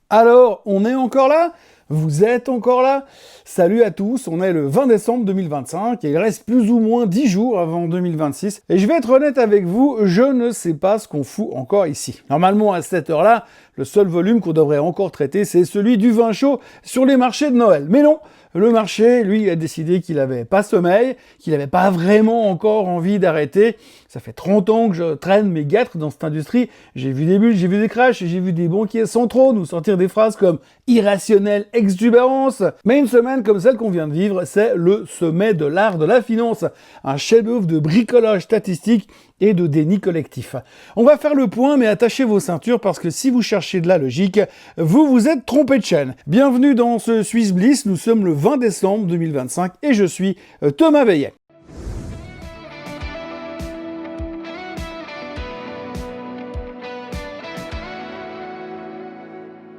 Alors, on est encore là? Vous êtes encore là? Salut à tous, on est le 20 décembre 2025 et il reste plus ou moins 10 jours avant 2026. Et je vais être honnête avec vous, je ne sais pas ce qu'on fout encore ici. Normalement, à cette heure-là, le seul volume qu'on devrait encore traiter, c'est celui du vin chaud sur les marchés de Noël. Mais non, le marché, lui, a décidé qu'il n'avait pas sommeil, qu'il n'avait pas vraiment encore envie d'arrêter. Ça fait 30 ans que je traîne mes guêtres dans cette industrie. J'ai vu des bulles, j'ai vu des crashs, et j'ai vu des banquiers centraux nous sortir des phrases comme « irrationnelle exubérance ». Mais une semaine comme celle qu'on vient de vivre, c'est le sommet de l'art de la finance. Un chef-d'œuvre de bricolage statistique et de déni collectif. On va faire le point, mais attachez vos ceintures parce que si vous cherchez de la logique, vous vous êtes trompé de chaîne. Bienvenue dans ce Swiss Bliss, nous sommes le 20 décembre 2025 et je suis Thomas Veillet.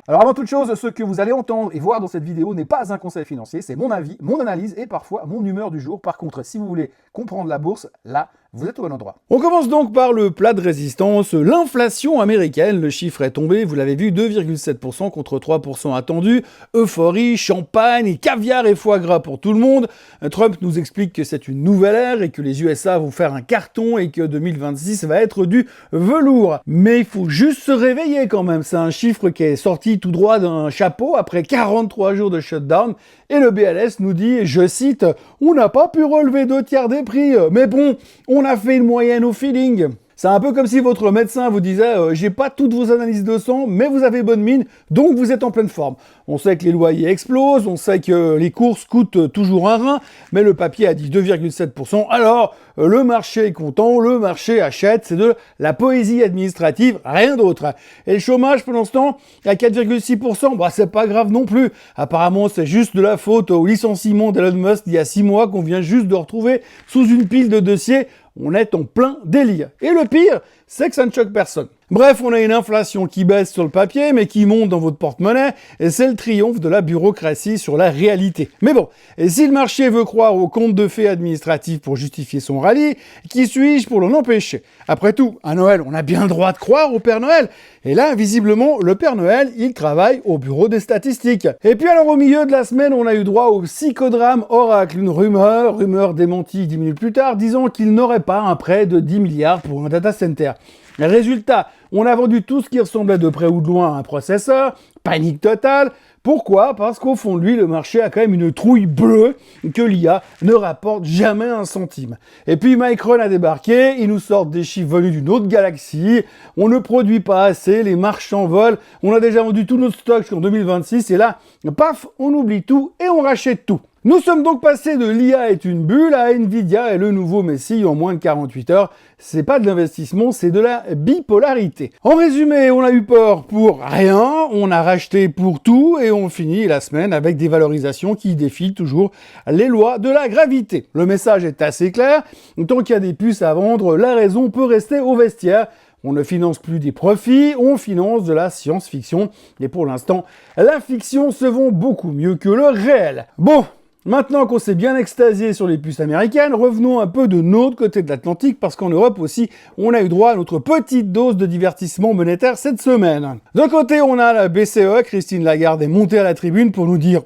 Alors avant toute chose, ce que vous allez entendre et voir dans cette vidéo n'est pas un conseil financier, c'est mon avis, mon analyse et parfois mon humeur du jour. Par contre, si vous voulez comprendre la bourse, là, vous êtes au bon endroit. On commence donc par le plat de résistance, l'inflation américaine. Le chiffre est tombé, vous l'avez vu, 2,7% contre 3% attendu. Euphorie, champagne, caviar et foie gras pour tout le monde. Trump nous explique que c'est une nouvelle ère et que les USA vont faire un carton et que 2026 va être du velours. Mais il faut juste se réveiller quand même. C'est un chiffre qui est sorti tout droit d'un chapeau après 43 jours de shutdown. Et le BLS nous dit, je cite, « On n'a pas pu relever 2/3 des prix, mais bon, on a fait une moyenne au feeling. » C'est un peu comme si votre médecin vous disait j'ai pas toutes vos analyses de sang, mais vous avez bonne mine, donc vous êtes en pleine forme. On sait que les loyers explosent, on sait que les courses coûtent toujours un rein, mais le papier a dit 2,7%. Alors, le marché est content, le marché achète, c'est de la poésie administrative, rien d'autre. Et le chômage, pendant ce temps, à 4,6%, bah c'est pas grave non plus. Apparemment, c'est juste de la faute au licenciement d'Elon Musk il y a 6 mois qu'on vient juste de retrouver sous une pile de dossiers. On est en plein délire. Et le pire, c'est que ça ne choque personne. Bref, on a une inflation qui baisse sur le papier, mais qui monte dans votre porte-monnaie, et c'est le triomphe de la bureaucratie sur la réalité. Mais bon, et si le marché veut croire aux contes de fées administratifs pour justifier son rallye, qui suis-je pour l'en empêcher? Après tout, à Noël, on a bien le droit de croire au Père Noël. Et là, visiblement, le Père Noël, il travaille au bureau des statistiques. Et puis alors, au milieu de la semaine, on a eu droit au psychodrame Oracle, une rumeur démentie 10 minutes plus tard, disant qu'il n'aurait pas un prêt de 10 milliards pour un data center. Résultat, on a vendu tout ce qui ressemblait de près ou de loin à un processeur, panique totale. Pourquoi? Parce qu'au fond de lui, le marché a quand même une trouille bleue que l'IA ne rapporte jamais un centime. Et puis Micron a débarqué, ils nous sortent des chiffres venus d'une autre galaxie, on ne produit pas assez, les marchands volent, on a déjà vendu tout notre stock jusqu'en 2026 et là, paf, on oublie tout et on rachète tout. Nous sommes donc passés de l'IA est une bulle à Nvidia est le nouveau Messie en moins de 48 heures. C'est pas de l'investissement, c'est de la bipolarité. En résumé, on a eu peur pour rien, on a racheté pour tout et on finit la semaine avec des valorisations qui défient toujours les lois de la gravité. Le message est assez clair, tant qu'il y a des puces à vendre, la raison peut rester au vestiaire. On ne finance plus des profits, on finance de la science-fiction. Et pour l'instant, la fiction se vend beaucoup mieux que le réel. Bon, maintenant qu'on s'est bien extasié sur les puces américaines, revenons un peu de l'autre côté de l'Atlantique parce qu'en Europe aussi, on a eu droit à notre petite dose de divertissement monétaire cette semaine. D'un côté, on a la BCE, Christine Lagarde est montée à la tribune pour nous dire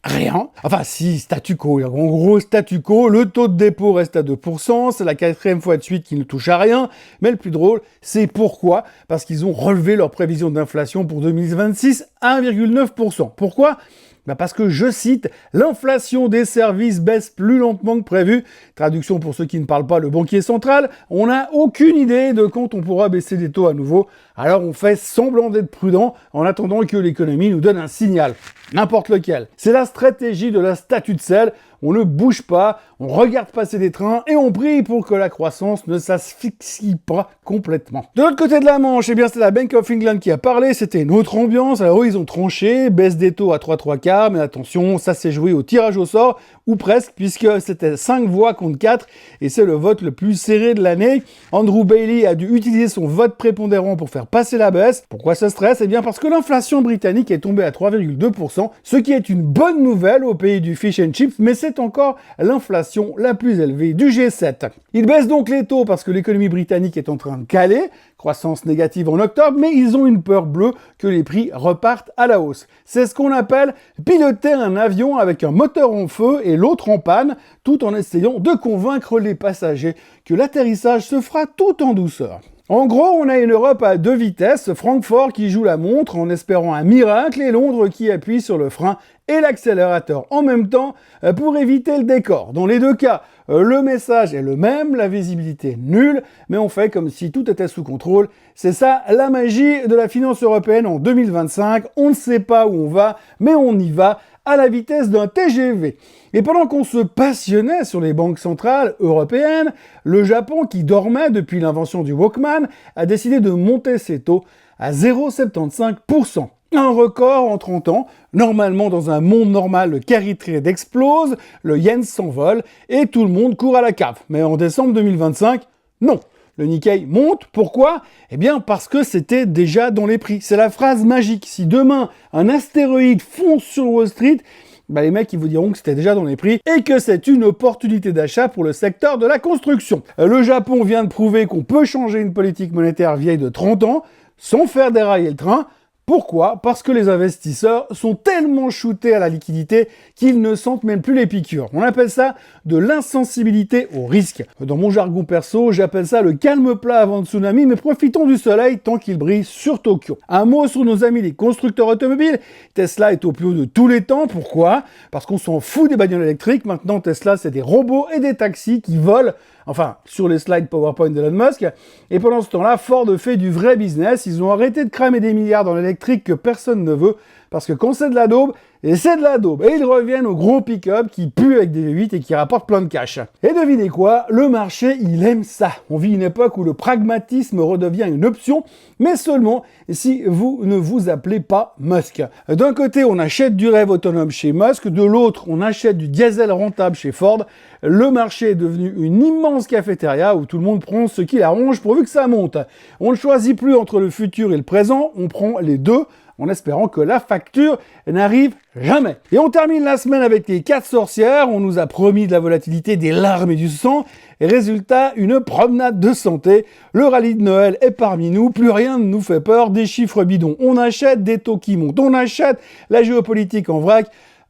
rien. Enfin, si, statu quo. En gros, statu quo, le taux de dépôt reste à 2%, c'est la 4e fois de suite qu'ils ne touchent à rien. Mais le plus drôle, c'est pourquoi? Parce qu'ils ont relevé leur prévision d'inflation pour 2026 à 1,9%. Pourquoi? Parce que, je cite, l'inflation des services baisse plus lentement que prévu. Traduction pour ceux qui ne parlent pas le banquier central, on n'a aucune idée de quand on pourra baisser les taux à nouveau. Alors on fait semblant d'être prudent en attendant que l'économie nous donne un signal, n'importe lequel. C'est la stratégie de la statue de sel. On ne bouge pas, on regarde passer des trains et on prie pour que la croissance ne s'asphyxie pas complètement. De l'autre côté de la Manche, eh bien c'est la Bank of England qui a parlé, c'était une autre ambiance. Alors eux, ils ont tranché, baisse des taux à 3/4, mais attention, ça s'est joué au tirage au sort, ou presque, puisque c'était 5 voix contre 4, et c'est le vote le plus serré de l'année. Andrew Bailey a dû utiliser son vote prépondérant pour faire passer la baisse. Pourquoi ce stress? Eh bien parce que l'inflation britannique est tombée à 3,2%, ce qui est une bonne nouvelle au pays du fish and chips, mais c'est c'est encore l'inflation la plus élevée du G7. Ils baissent donc les taux parce que l'économie britannique est en train de caler, croissance négative en octobre, mais ils ont une peur bleue que les prix repartent à la hausse. C'est ce qu'on appelle piloter un avion avec un moteur en feu et l'autre en panne, tout en essayant de convaincre les passagers que l'atterrissage se fera tout en douceur. En gros, on a une Europe à 2 vitesses, Francfort qui joue la montre en espérant un miracle et Londres qui appuie sur le frein et l'accélérateur en même temps pour éviter le décor. Dans les deux cas, le message est le même, la visibilité nulle, mais on fait comme si tout était sous contrôle. C'est ça la magie de la finance européenne en 2025. On ne sait pas où on va, mais on y va à la vitesse d'un TGV. Et pendant qu'on se passionnait sur les banques centrales européennes, le Japon, qui dormait depuis l'invention du Walkman, a décidé de monter ses taux à 0,75%. Un record en 30 ans. Normalement, dans un monde normal, le carry trade explose, le yen s'envole et tout le monde court à la cave. Mais en décembre 2025, non. Le Nikkei monte. Pourquoi ? Eh bien, parce que c'était déjà dans les prix. C'est la phrase magique. Si demain, un astéroïde fonce sur Wall Street, les mecs, ils vous diront que c'était déjà dans les prix et que c'est une opportunité d'achat pour le secteur de la construction. Le Japon vient de prouver qu'on peut changer une politique monétaire vieille de 30 ans sans faire dérailler le train. Pourquoi ? Parce que les investisseurs sont tellement shootés à la liquidité qu'ils ne sentent même plus les piqûres. On appelle ça de l'insensibilité au risque. Dans mon jargon perso, j'appelle ça le calme plat avant le tsunami, mais profitons du soleil tant qu'il brille sur Tokyo. Un mot sur nos amis les constructeurs automobiles. Tesla est au plus haut de tous les temps. Pourquoi ? Parce qu'on s'en fout des bagnoles électriques. Maintenant, Tesla, c'est des robots et des taxis qui volent. Enfin, sur les slides PowerPoint d'Elon Musk. Et pendant ce temps-là, Ford fait du vrai business. Ils ont arrêté de cramer des milliards dans l'électrique que personne ne veut. Parce que quand c'est de la daube, et c'est de la daube. Et ils reviennent au gros pick-up qui pue avec des V8 et qui rapporte plein de cash. Et devinez quoi ? Le marché, il aime ça. On vit une époque où le pragmatisme redevient une option, mais seulement si vous ne vous appelez pas Musk. D'un côté, on achète du rêve autonome chez Musk, de l'autre, on achète du diesel rentable chez Ford. Le marché est devenu une immense cafétéria où tout le monde prend ce qu'il arrange pourvu que ça monte. On ne choisit plus entre le futur et le présent, on prend les deux, en espérant que la facture n'arrive jamais. Et on termine la semaine avec les 4 sorcières. On nous a promis de la volatilité, des larmes et du sang. Et résultat, une promenade de santé. Le rallye de Noël est parmi nous. Plus rien ne nous fait peur. Des chiffres bidons, on achète. Des taux qui montent, on achète. La géopolitique en vrac,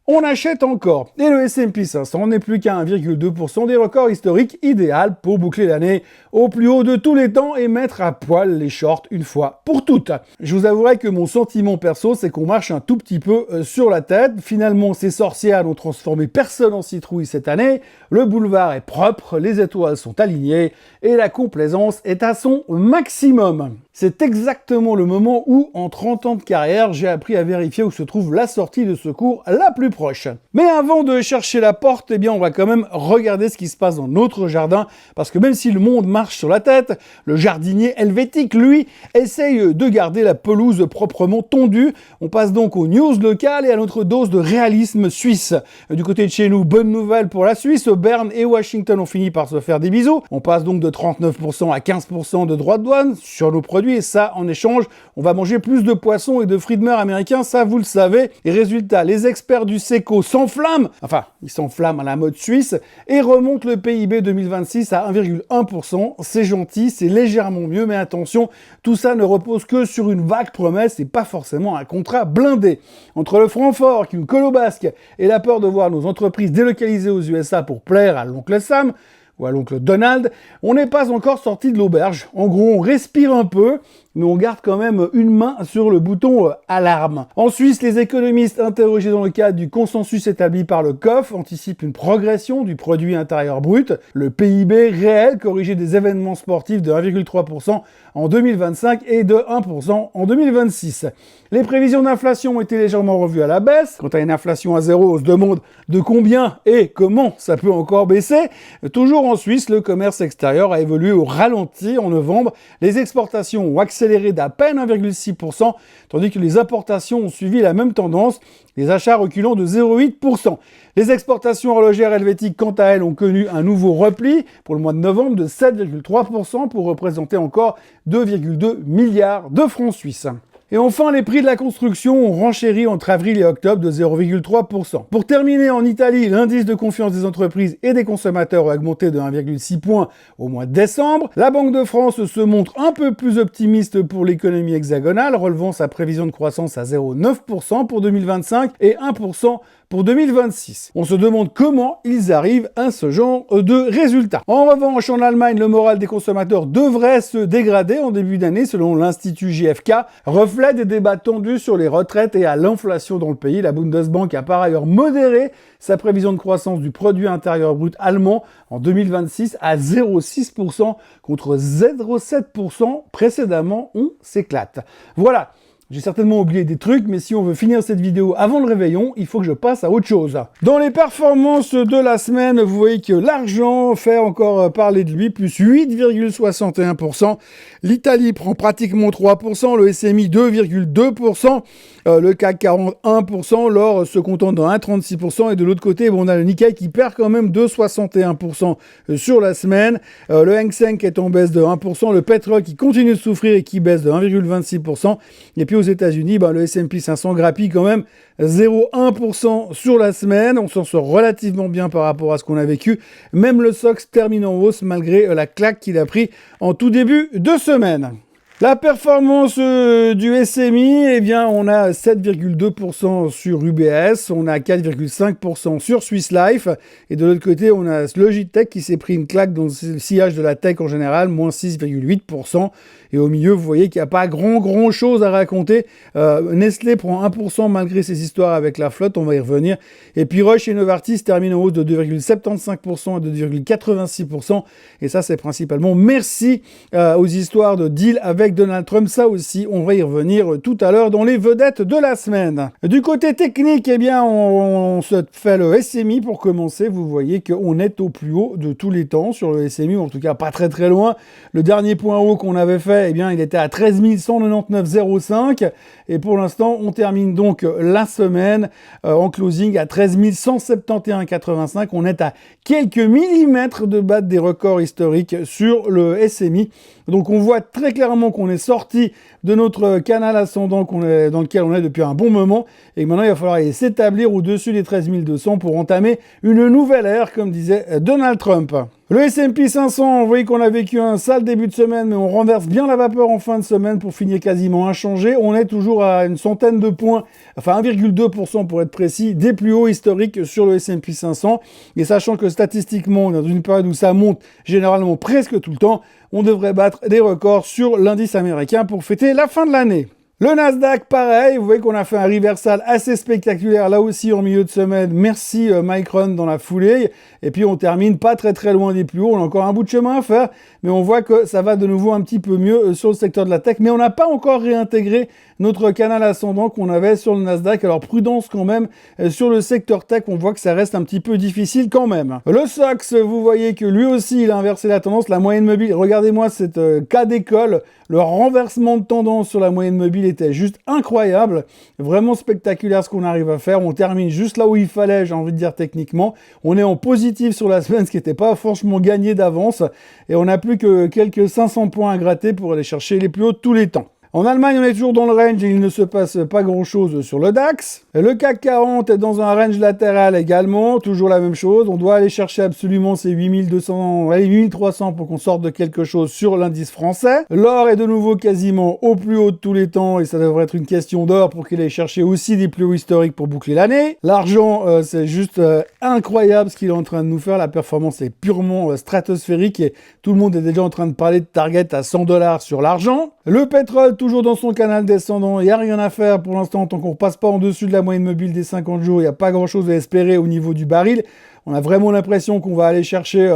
on achète encore. Et le S&P 500 n'est plus qu'à 1,2% des records historiques, idéal pour boucler l'année au plus haut de tous les temps et mettre à poil les shorts une fois pour toutes. Je vous avouerai que mon sentiment perso, c'est qu'on marche un tout petit peu sur la tête. Finalement, ces sorcières n'ont transformé personne en citrouille cette année. Le boulevard est propre, les étoiles sont alignées et la complaisance est à son maximum. C'est exactement le moment où, en 30 ans de carrière, j'ai appris à vérifier où se trouve la sortie de secours la plus proche. Mais avant de chercher la porte, eh bien, on va quand même regarder ce qui se passe dans notre jardin, parce que même si le monde marche sur la tête, le jardinier helvétique, lui, essaye de garder la pelouse proprement tondue. On passe donc aux news locales et à notre dose de réalisme suisse. Du côté de chez nous, bonne nouvelle pour la Suisse, Berne et Washington ont fini par se faire des bisous. On passe donc de 39% à 15% de droits de douane sur nos produits, et ça, en échange, on va manger plus de poissons et de fruits de mer américains, ça vous le savez. Et résultat, les experts du SECO s'enflamment, enfin, ils s'enflamment à la mode suisse, et remontent le PIB 2026 à 1,1%. C'est gentil, c'est légèrement mieux, mais attention, tout ça ne repose que sur une vague promesse et pas forcément un contrat blindé. Entre le franc fort qui nous colle au basque et la peur de voir nos entreprises délocalisées aux USA pour plaire à l'oncle Sam, ou à l'oncle Donald, on n'est pas encore sorti de l'auberge. En gros, on respire un peu, mais on garde quand même une main sur le bouton alarme. En Suisse, les économistes interrogés dans le cadre du consensus établi par le COF anticipent une progression du produit intérieur brut. Le PIB réel corrigé des événements sportifs de 1,3% en 2025 et de 1% en 2026. Les prévisions d'inflation ont été légèrement revues à la baisse. Quant à une inflation à zéro, on se demande de combien et comment ça peut encore baisser. Toujours en Suisse, le commerce extérieur a évolué au ralenti en novembre. Les exportations ont accéléré d'à peine 1,6%, tandis que les importations ont suivi la même tendance, les achats reculant de 0,8%. Les exportations horlogères helvétiques, quant à elles, ont connu un nouveau repli pour le mois de novembre de 7,3% pour représenter encore 2,2 milliards de francs suisses. Et enfin, les prix de la construction ont renchéri entre avril et octobre de 0,3%. Pour terminer, en Italie, l'indice de confiance des entreprises et des consommateurs a augmenté de 1,6 points au mois de décembre. La Banque de France se montre un peu plus optimiste pour l'économie hexagonale, relevant sa prévision de croissance à 0,9% pour 2025 et 1% pour 2026. On se demande comment ils arrivent à ce genre de résultats. En revanche, en Allemagne, le moral des consommateurs devrait se dégrader en début d'année, selon l'Institut JFK, reflet des débats tendus sur les retraites et à l'inflation dans le pays. La Bundesbank a par ailleurs modéré sa prévision de croissance du produit intérieur brut allemand en 2026 à 0,6% contre 0,7% précédemment. On s'éclate. Voilà. J'ai certainement oublié des trucs, mais si on veut finir cette vidéo avant le réveillon, il faut que je passe à autre chose. Dans les performances de la semaine, vous voyez que l'argent fait encore parler de lui, plus 8,61%. L'Italie prend pratiquement 3%, le SMI 2,2%, le CAC 40 1%, l'or se contente dans 1,36%, et de l'autre côté, on a le Nikkei qui perd quand même 2,61% sur la semaine, le Hang Seng est en baisse de 1%, le pétrole qui continue de souffrir et qui baisse de 1,26%, et puis aux États-Unis, le S&P 500 grappille quand même 0,1% sur la semaine. On s'en sort relativement bien par rapport à ce qu'on a vécu. Même le SOX termine en hausse malgré la claque qu'il a pris en tout début de semaine. La performance du SMI, eh bien, on a 7,2% sur UBS, on a 4,5% sur Swiss Life, et de l'autre côté, on a Logitech qui s'est pris une claque dans le sillage de la tech en général, moins 6,8%. Et au milieu, vous voyez qu'il n'y a pas grand chose à raconter. Nestlé prend 1% malgré ses histoires avec la flotte, on va y revenir. Et puis Roche et Novartis terminent en hausse de 2,75% et de 2,86%. Et ça, c'est principalement merci aux histoires de deal avec Donald Trump. Ça aussi, on va y revenir tout à l'heure dans les vedettes de la semaine. Du côté technique, eh bien, on se fait le SMI pour commencer. Vous voyez qu'on est au plus haut de tous les temps sur le SMI, en tout cas pas très loin. Le dernier point haut qu'on avait fait, eh bien, il était à 13 199,05 et pour l'instant, on termine donc la semaine en closing à 13 171,85. On est à quelques millimètres de battre des records historiques sur le SMI. Donc on voit très clairement qu'on est sorti de notre canal ascendant dans lequel on est depuis un bon moment et maintenant il va falloir s'établir au-dessus des 13 200 pour entamer une nouvelle ère, comme disait Donald Trump. Le S&P 500, vous voyez qu'on a vécu un sale début de semaine, mais on renverse bien la vapeur en fin de semaine pour finir quasiment inchangé. On est toujours à une centaine de points, enfin 1,2% pour être précis, des plus hauts historiques sur le S&P 500. Et sachant que statistiquement, dans une période où ça monte généralement presque tout le temps, on devrait battre des records sur l'indice américain pour fêter la fin de l'année. Le Nasdaq, pareil, vous voyez qu'on a fait un reversal assez spectaculaire, là aussi en milieu de semaine. Merci Micron dans la foulée. Et puis on termine pas très loin des plus hauts. On a encore un bout de chemin à faire, mais on voit que ça va de nouveau un petit peu mieux sur le secteur de la tech. Mais on n'a pas encore réintégré notre canal ascendant qu'on avait sur le Nasdaq. Alors prudence quand même sur le secteur tech, on voit que ça reste un petit peu difficile quand même. Le SOX, vous voyez que lui aussi il a inversé la tendance. La moyenne mobile, regardez-moi cette cas d'école. Le renversement de tendance sur la moyenne mobile était juste incroyable, vraiment spectaculaire ce qu'on arrive à faire. On termine juste là où il fallait, j'ai envie de dire techniquement. On est en positif sur la semaine, ce qui n'était pas franchement gagné d'avance. Et on n'a plus que quelques 500 points à gratter pour aller chercher les plus hauts de tous les temps. En Allemagne, on est toujours dans le range et il ne se passe pas grand-chose sur le DAX. Le CAC 40 est dans un range latéral également, toujours la même chose. On doit aller chercher absolument ces 8300 pour qu'on sorte de quelque chose sur l'indice français. L'or est de nouveau quasiment au plus haut de tous les temps et ça devrait être une question d'or pour qu'il aille chercher aussi des plus hauts historiques pour boucler l'année. L'argent, c'est juste incroyable ce qu'il est en train de nous faire. La performance est purement stratosphérique et tout le monde est déjà en train de parler de target à $100 sur l'argent. Le pétrole, toujours dans son canal descendant, il n'y a rien à faire pour l'instant tant qu'on ne repasse pas en dessus de la moyenne mobile des 50 jours, il n'y a pas grand chose à espérer au niveau du baril. On a vraiment l'impression qu'on va aller chercher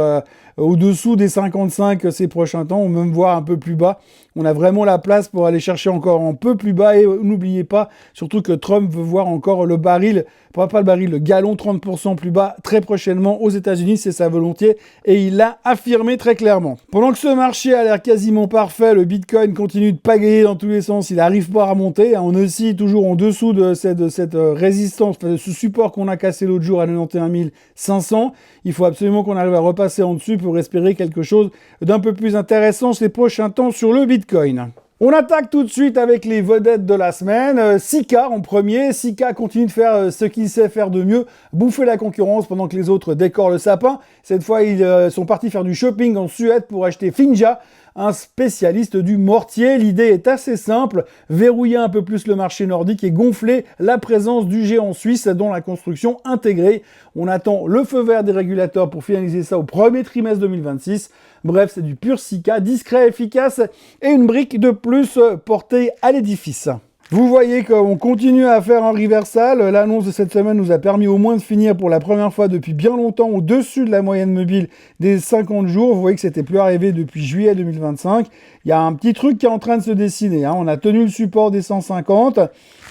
au-dessous des 55 ces prochains temps, ou même voir un peu plus bas. On a vraiment la place pour aller chercher encore un peu plus bas. Et n'oubliez pas, surtout que Trump veut voir encore le baril, pas le baril, le gallon 30% plus bas très prochainement aux États-Unis, c'est sa volonté. Et il l'a affirmé très clairement. Pendant que ce marché a l'air quasiment parfait, le Bitcoin continue de pagayer dans tous les sens. Il n'arrive pas à remonter. On oscille toujours en dessous de cette résistance, de ce support qu'on a cassé l'autre jour à 91 500. Il faut absolument qu'on arrive à repasser en dessus pour espérer quelque chose d'un peu plus intéressant ces prochains temps sur le Bitcoin. On attaque tout de suite avec les vedettes de la semaine. Sika en premier. Sika continue de faire ce qu'il sait faire de mieux, bouffer la concurrence pendant que les autres décorent le sapin. Cette fois, ils sont partis faire du shopping en Suède pour acheter Finja, un spécialiste du mortier. L'idée est assez simple, verrouiller un peu plus le marché nordique et gonfler la présence du géant suisse dans la construction intégrée. On attend le feu vert des régulateurs pour finaliser ça au premier trimestre 2026. Bref, c'est du pur Sika, discret, efficace et une brique de plus portée à l'édifice. Vous voyez qu'on continue à faire un reversal. L'annonce de cette semaine nous a permis au moins de finir pour la première fois depuis bien longtemps au-dessus de la moyenne mobile des 50 jours. Vous voyez que c'était plus arrivé depuis juillet 2025. Il y a un petit truc qui est en train de se dessiner. On a tenu le support des 150.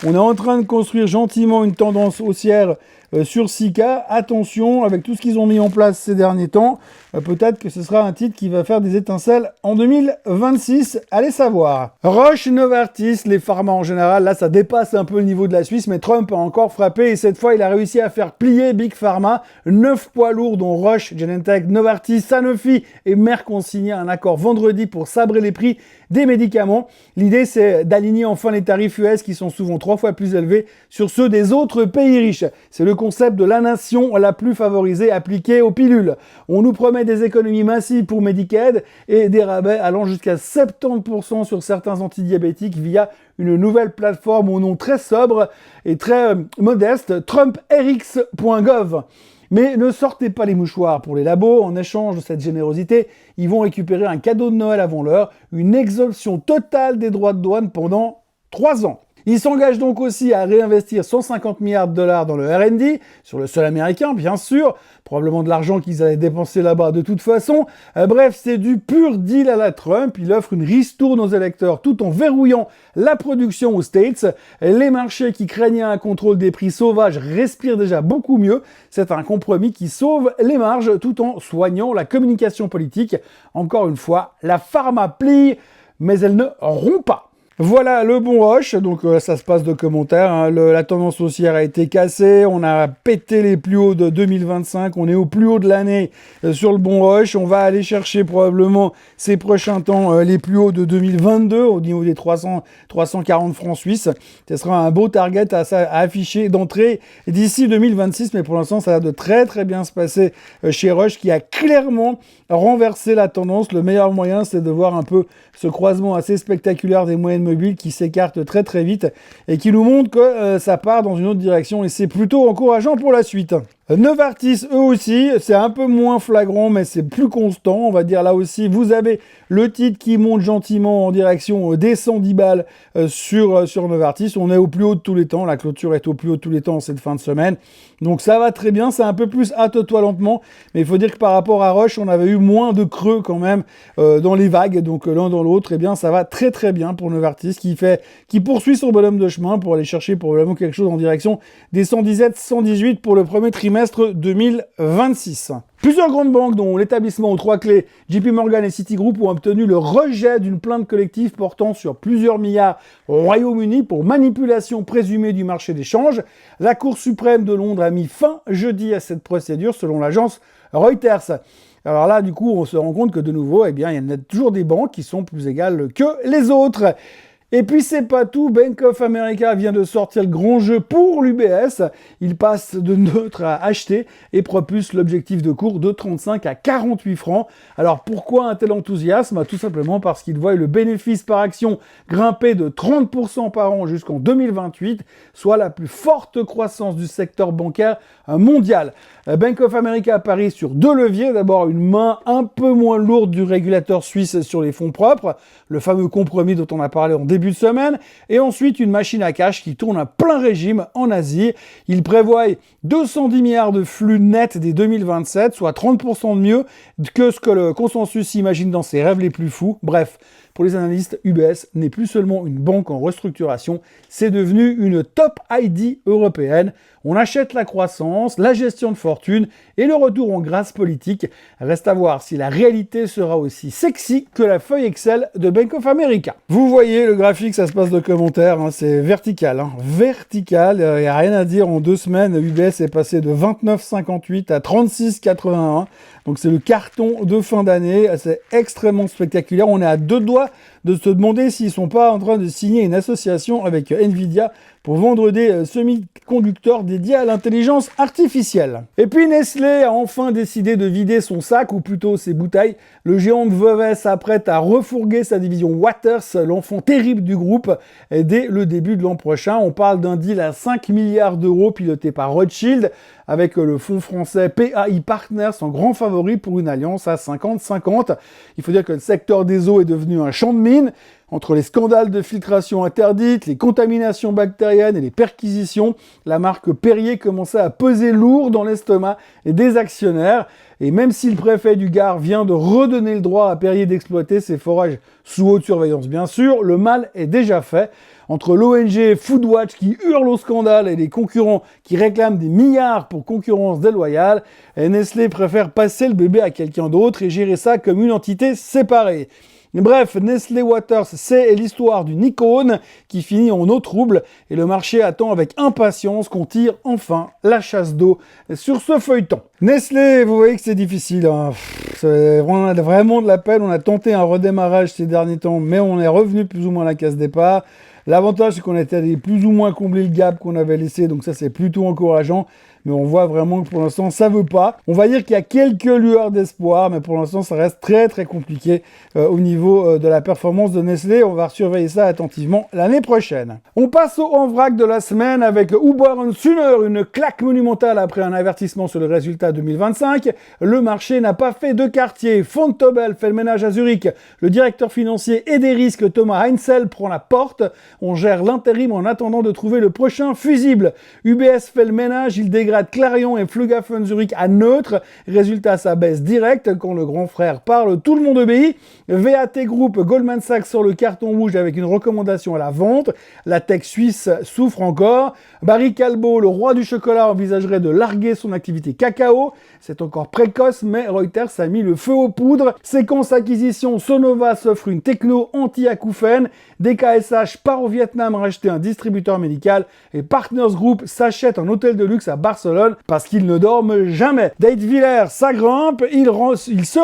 On est en train de construire gentiment une tendance haussière sur Sika. Attention, avec tout ce qu'ils ont mis en place ces derniers temps, peut-être que ce sera un titre qui va faire des étincelles en 2026. Allez savoir. Roche, Novartis, les pharma en général, là ça dépasse un peu le niveau de la Suisse, mais Trump a encore frappé et cette fois il a réussi à faire plier Big Pharma. 9 poids lourds dont Roche, Genentech, Novartis, Sanofi et Merck ont signé un accord vendredi pour sabrer les prix des médicaments. L'idée c'est d'aligner enfin les tarifs US qui sont souvent 3 fois plus élevés sur ceux des autres pays riches. C'est le concept de la nation la plus favorisée appliquée aux pilules. On nous promet des économies massives pour Medicaid et des rabais allant jusqu'à 70% sur certains antidiabétiques via une nouvelle plateforme au nom très sobre et très modeste, TrumpRx.gov. Mais ne sortez pas les mouchoirs pour les labos. En échange de cette générosité, ils vont récupérer un cadeau de Noël avant l'heure, une exemption totale des droits de douane pendant 3 ans. Ils s'engagent donc aussi à réinvestir 150 milliards de dollars dans le R&D, sur le sol américain, bien sûr, probablement de l'argent qu'ils allaient dépenser là-bas de toute façon. Bref, c'est du pur deal à la Trump. Il offre une ristourne aux électeurs tout en verrouillant la production aux States. Les marchés qui craignaient un contrôle des prix sauvages respirent déjà beaucoup mieux. C'est un compromis qui sauve les marges tout en soignant la communication politique. Encore une fois, la pharma plie, mais elle ne rompt pas. Voilà le bon Roche, donc ça se passe de commentaires, la tendance haussière a été cassée, on a pété les plus hauts de 2025, on est au plus haut de l'année sur le bon Roche, on va aller chercher probablement ces prochains temps les plus hauts de 2022 au niveau des 340 francs suisses. Ce sera un beau target à afficher d'entrée d'ici 2026, mais pour l'instant ça a l'air de très très bien se passer chez Roche qui a clairement renversé la tendance. Le meilleur moyen c'est de voir un peu ce croisement assez spectaculaire des moyennes mobiles qui s'écartent très très vite et qui nous montre que ça part dans une autre direction et c'est plutôt encourageant pour la suite. Novartis, eux aussi, c'est un peu moins flagrant, mais c'est plus constant. On va dire là aussi, vous avez le titre qui monte gentiment en direction des 110 balles sur Novartis. On est au plus haut de tous les temps. La clôture est au plus haut de tous les temps en cette fin de semaine. Donc ça va très bien. C'est un peu plus hâte-toi lentement. Mais il faut dire que par rapport à Roche, on avait eu moins de creux quand même dans les vagues. Donc l'un dans l'autre, eh bien, ça va très très bien pour Novartis qui poursuit son bonhomme de chemin pour aller chercher probablement quelque chose en direction des 117, 118 pour le premier trimestre 2026. Plusieurs grandes banques, dont l'établissement aux 3 clés, JP Morgan et Citigroup, ont obtenu le rejet d'une plainte collective portant sur plusieurs milliards au Royaume-Uni pour manipulation présumée du marché des changes. La Cour suprême de Londres a mis fin jeudi à cette procédure, selon l'agence Reuters. Alors là, du coup, on se rend compte que de nouveau, eh bien, il y en a toujours des banques qui sont plus égales que les autres. Et puis c'est pas tout, Bank of America vient de sortir le grand jeu pour l'UBS. Il passe de neutre à acheter et propulse l'objectif de cours de 35 à 48 francs. Alors pourquoi un tel enthousiasme? Tout simplement parce qu'il voit le bénéfice par action grimper de 30% par an jusqu'en 2028, soit la plus forte croissance du secteur bancaire mondial. Bank of America parie sur 2 leviers. D'abord, une main un peu moins lourde du régulateur suisse sur les fonds propres, le fameux compromis dont on a parlé en début de semaine, et ensuite une machine à cash qui tourne à plein régime en Asie. Il prévoit 210 milliards de flux nets dès 2027, soit 30% de mieux que ce que le consensus imagine dans ses rêves les plus fous. Bref, pour les analystes, UBS n'est plus seulement une banque en restructuration, c'est devenu une top ID européenne. On achète la croissance, la gestion de fortune et le retour en grâce politique. Reste à voir si la réalité sera aussi sexy que la feuille Excel de Bank of America. Vous voyez le graphique, ça se passe de commentaires, c'est vertical. Vertical, il n'y a rien à dire. En 2 semaines, UBS est passé de 29,58 à 36,81. Donc c'est le carton de fin d'année, c'est extrêmement spectaculaire. On est à 2 doigts pas de se demander s'ils sont pas en train de signer une association avec Nvidia pour vendre des semi-conducteurs dédiés à l'intelligence artificielle. Et puis Nestlé a enfin décidé de vider son sac, ou plutôt ses bouteilles. Le géant de Vevey s'apprête à refourguer sa division Waters, l'enfant terrible du groupe, dès le début de l'an prochain. On parle d'un deal à 5 milliards d'euros piloté par Rothschild, avec le fonds français PAI Partners en grand favori pour une alliance à 50-50. Il faut dire que le secteur des eaux est devenu un champ de mine. Entre les scandales de filtration interdite, les contaminations bactériennes et les perquisitions, la marque Perrier commençait à peser lourd dans l'estomac des actionnaires. Et même si le préfet du Gard vient de redonner le droit à Perrier d'exploiter ses forages sous haute surveillance bien sûr, le mal est déjà fait. Entre l'ONG Foodwatch qui hurle au scandale et les concurrents qui réclament des milliards pour concurrence déloyale, Nestlé préfère passer le bébé à quelqu'un d'autre et gérer ça comme une entité séparée. Bref, Nestlé Waters, c'est l'histoire d'une icône qui finit en eau trouble et le marché attend avec impatience qu'on tire enfin la chasse d'eau sur ce feuilleton. Nestlé, vous voyez que c'est difficile, hein. C'est vraiment de la peine. On a tenté un redémarrage ces derniers temps, mais on est revenu plus ou moins à la case départ. L'avantage, c'est qu'on a été allé plus ou moins combler le gap qu'on avait laissé, donc ça, c'est plutôt encourageant. Mais on voit vraiment que pour l'instant, ça veut pas. On va dire qu'il y a quelques lueurs d'espoir, mais pour l'instant, ça reste très très compliqué au niveau de la performance de Nestlé. On va surveiller ça attentivement l'année prochaine. On passe au en vrac de la semaine avec Uber Sooner, une claque monumentale après un avertissement sur le résultat 2025. Le marché n'a pas fait de quartier. Vontobel fait le ménage à Zurich. Le directeur financier et des risques Thomas Heinzel prend la porte. On gère l'intérim en attendant de trouver le prochain fusible. UBS fait le ménage, il dégrade Clarion et Flughafen Zurich à neutre. Résultat, ça baisse direct. Quand le grand frère parle, tout le monde obéit. VAT Group, Goldman Sachs sort le carton rouge avec une recommandation à la vente. La tech suisse souffre encore. Barry Callebaut, le roi du chocolat, envisagerait de larguer son activité cacao. C'est encore précoce, mais Reuters a mis le feu aux poudres. Séquence acquisition, Sonova s'offre une techno anti-acouphène. DKSH part au Vietnam racheter un distributeur médical. Et Partners Group s'achète un hôtel de luxe à Barcelone parce qu'ils ne dorment jamais. Date Villers, ça grimpe, il se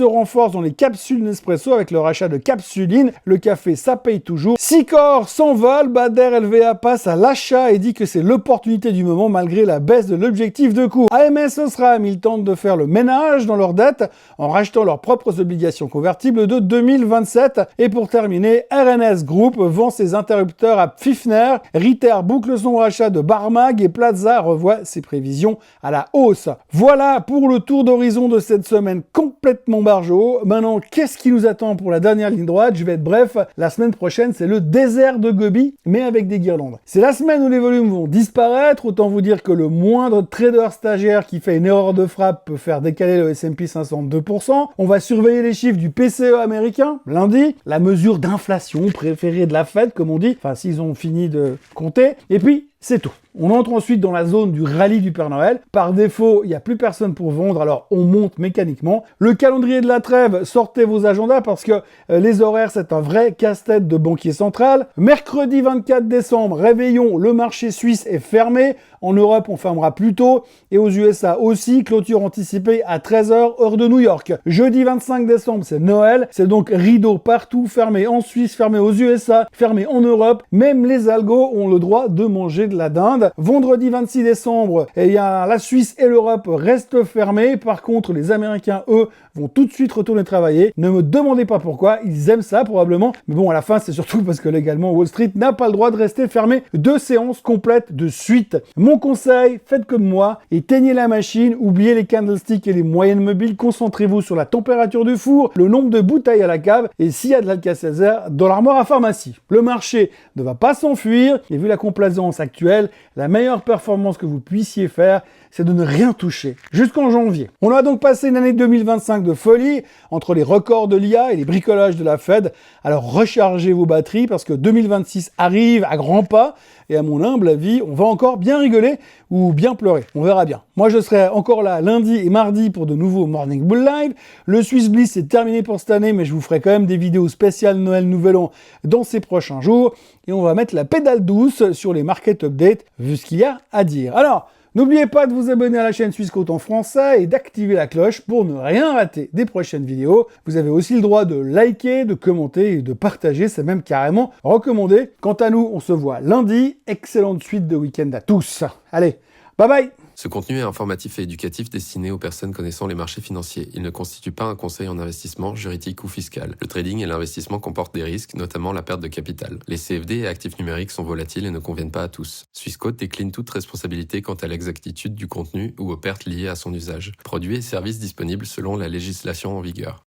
renforce dans les capsules Nespresso avec le rachat de Capsuline. Le café, ça paye toujours. Sicor s'envole, Bader LVA passe à l'achat et dit que c'est l'opportunité du moment malgré la baisse de l'objectif de cours. AMS Osram, ils tentent de faire le ménage dans leurs dettes en rachetant leurs propres obligations convertibles de 2027. Et pour terminer, RNS Group vend ses interrupteurs à Pfiffner. Ritter boucle son rachat de Barmag et Plaza revoit ses prévisions à la hausse. Voilà pour le tour d'horizon de cette semaine complètement barjot. Maintenant, qu'est-ce qui nous attend pour la dernière ligne droite? Je vais être bref. La semaine prochaine, c'est le désert de Gobi, mais avec des guirlandes. C'est la semaine où les volumes vont disparaître. Autant vous dire que le moindre trader stagiaire qui fait une erreur de frappe peut faire décaler le S&P 500 de 2%. On va surveiller les chiffres du PCE américain lundi, la mesure d'inflation préférée de la Fed, comme on dit. Enfin, s'ils ont fini de compter. Et puis, c'est tout. On entre ensuite dans la zone du rallye du Père Noël. Par défaut, il n'y a plus personne pour vendre, alors on monte mécaniquement. Le calendrier de la trêve, sortez vos agendas parce que les horaires, c'est un vrai casse-tête de banquier central. Mercredi 24 décembre, réveillon, le marché suisse est fermé. En Europe, on fermera plus tôt. Et aux USA aussi, clôture anticipée à 13h, heure de New York. Jeudi 25 décembre, c'est Noël. C'est donc rideau partout, fermé en Suisse, fermé aux USA, fermé en Europe. Même les algos ont le droit de manger de la dinde. Vendredi 26 décembre, la Suisse et l'Europe restent fermés. Par contre, les Américains, eux, vont tout de suite retourner travailler. Ne me demandez pas pourquoi, ils aiment ça probablement. Mais bon, à la fin, c'est surtout parce que légalement, Wall Street n'a pas le droit de rester fermé 2 séances complètes de suite. Mon conseil, faites comme moi, éteignez la machine, oubliez les candlesticks et les moyennes mobiles, concentrez-vous sur la température du four, le nombre de bouteilles à la cave et s'il y a de l'Alka-Seltzer dans l'armoire à pharmacie. Le marché ne va pas s'enfuir et vu la complaisance actuelle, la meilleure performance que vous puissiez faire, c'est de ne rien toucher jusqu'en janvier. On a donc passé une année 2025 de folie entre les records de l'IA et les bricolages de la Fed. Alors rechargez vos batteries parce que 2026 arrive à grands pas et à mon humble avis, on va encore bien rigoler ou bien pleurer. On verra bien. Moi, je serai encore là lundi et mardi pour de nouveaux Morning Bull Live. Le Swiss Bliss est terminé pour cette année, mais je vous ferai quand même des vidéos spéciales Noël Nouvel An dans ces prochains jours. Et on va mettre la pédale douce sur les market updates, vu ce qu'il y a à dire. Alors, N'oubliez pas de vous abonner à la chaîne Swissquote en français et d'activer la cloche pour ne rien rater des prochaines vidéos. Vous avez aussi le droit de liker, de commenter et de partager, c'est même carrément recommandé. Quant à nous, on se voit lundi. Excellente suite de week-end à tous. Allez, bye bye! Ce contenu est informatif et éducatif destiné aux personnes connaissant les marchés financiers. Il ne constitue pas un conseil en investissement, juridique ou fiscal. Le trading et l'investissement comportent des risques, notamment la perte de capital. Les CFD et actifs numériques sont volatiles et ne conviennent pas à tous. Swissquote décline toute responsabilité quant à l'exactitude du contenu ou aux pertes liées à son usage. Produits et services disponibles selon la législation en vigueur.